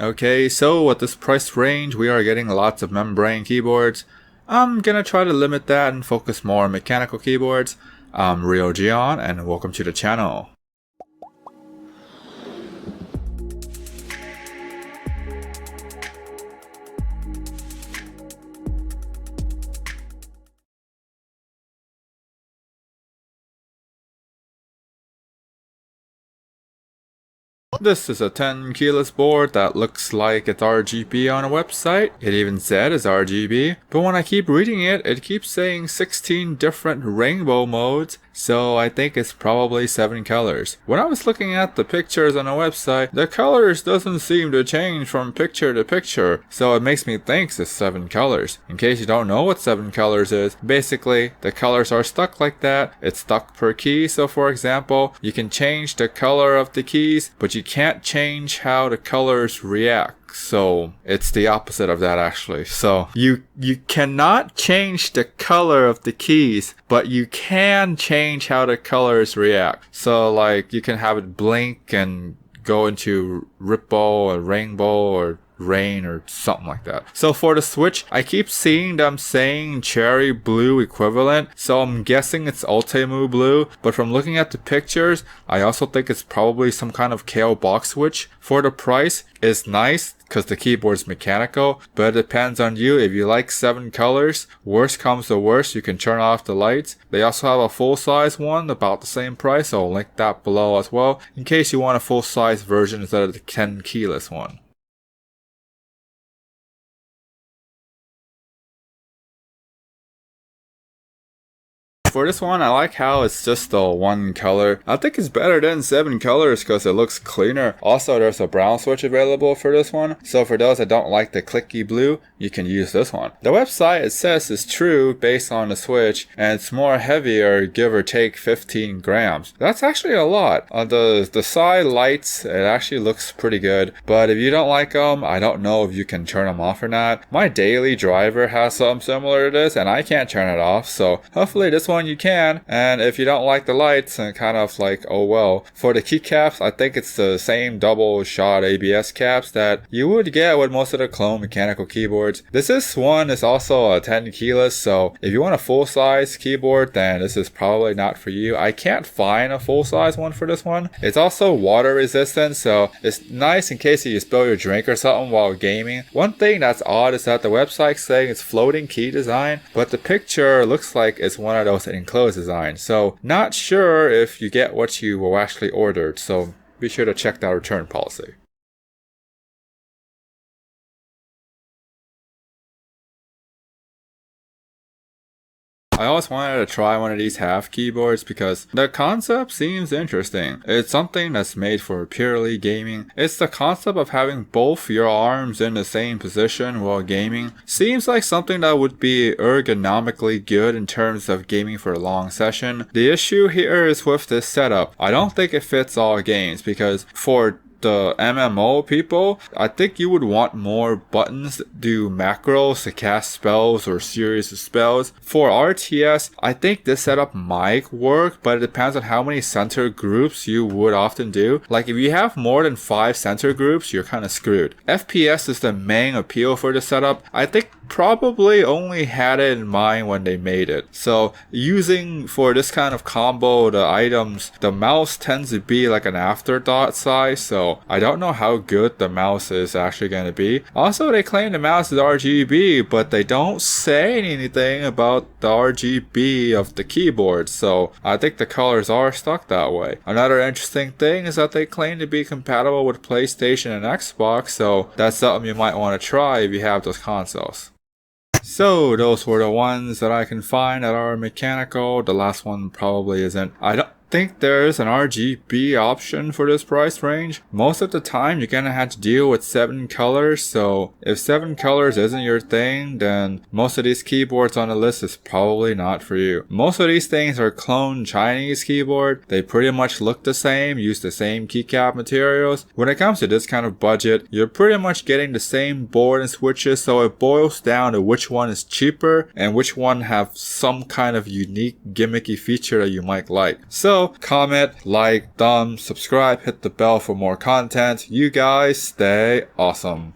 Okay, so at this price range, we are getting lots of membrane keyboards. I'm gonna try to limit that and focus more on mechanical keyboards. I'm RioGeon, and welcome to the channel. This is a 10 keyless board that looks like it's RGB on a website. It even said it's RGB, but when I keep reading it, it keeps saying 16 different rainbow modes, so I think it's probably 7 colors. When I was looking at the pictures on the website, the colors doesn't seem to change from picture to picture, so it makes me think it's 7 colors. In case you don't know what 7 colors is, basically the colors are stuck like that. It's stuck per key, so for example, you can change the color of the keys, but you can't change how the colors react. So it's the opposite of that actually. So you cannot change the color of the keys, but you can change how the colors react. So like you can have it blink and go into ripple or rainbow or rain or something like that. So for the Switch, I keep seeing them saying cherry blue equivalent, so I'm guessing it's Ultemu blue, but from looking at the pictures, I also think it's probably some kind of KO box switch. For the price, it's nice because the keyboard's mechanical, but it depends on you. If you like 7 colors, worst comes to worst, you can turn off the lights. They also have a full-size one about the same price, so I'll link that below as well, in case you want a full-size version instead of the 10 keyless one. For this one, I like how it's just the 1 color. I think it's better than 7 colors because it looks cleaner. Also, there's a brown switch available for this one. So for those that don't like the clicky blue, you can use this one. The website, it says, is true based on the Switch, and it's more heavier, give or take 15 grams. That's actually a lot. The side lights, it actually looks pretty good. But if you don't like them, I don't know if you can turn them off or not. My daily driver has something similar to this, and I can't turn it off. So hopefully this one you can, and if you don't like the lights and kind of like, oh well. For the keycaps, I think it's the same double shot ABS caps that you would get with most of the clone mechanical keyboards. This one is also a 10 keyless, so if you want a full-size keyboard, then this is probably not for you. I can't find a full-size one for this one. It's also water resistant, so it's nice in case you spill your drink or something while gaming. One thing that's odd is that the website's saying it's floating key design, but the picture looks like it's one of those enclosed design, so not sure if you get what you actually ordered, so be sure to check that return policy. I always wanted to try one of these half keyboards because the concept seems interesting. It's something that's made for purely gaming. It's the concept of having both your arms in the same position while gaming. Seems like something that would be ergonomically good in terms of gaming for a long session. The issue here is with this setup. I don't think it fits all games because for the MMO people, I think you would want more buttons to do macros to cast spells or series of spells. For RTS, I think this setup might work, but it depends on how many center groups you would often do. Like if you have more than 5 center groups, you're kind of screwed. FPS is the main appeal for the setup. I think probably only had it in mind when they made it. So using for this kind of combo the items, the mouse tends to be like an afterthought size, so I don't know how good the mouse is actually going to be. Also, they claim the mouse is RGB, but they don't say anything about the RGB of the keyboard, so I think the colors are stuck that way. Another interesting thing is that they claim to be compatible with PlayStation and Xbox, so that's something you might want to try if you have those consoles. So those were the ones that I can find that are mechanical. The last one probably isn't. I don't think there's an RGB option for this price range. Most of the time you're gonna have to deal with 7 colors, so if 7 colors isn't your thing, then most of these keyboards on the list is probably not for you. Most of these things are cloned Chinese keyboard. They pretty much look the same, use the same keycap materials. When it comes to this kind of budget, you're pretty much getting the same board and switches, so it boils down to which one is cheaper and which one have some kind of unique gimmicky feature that you might like. So So comment, like, thumb, subscribe, hit the bell for more content. You guys stay awesome.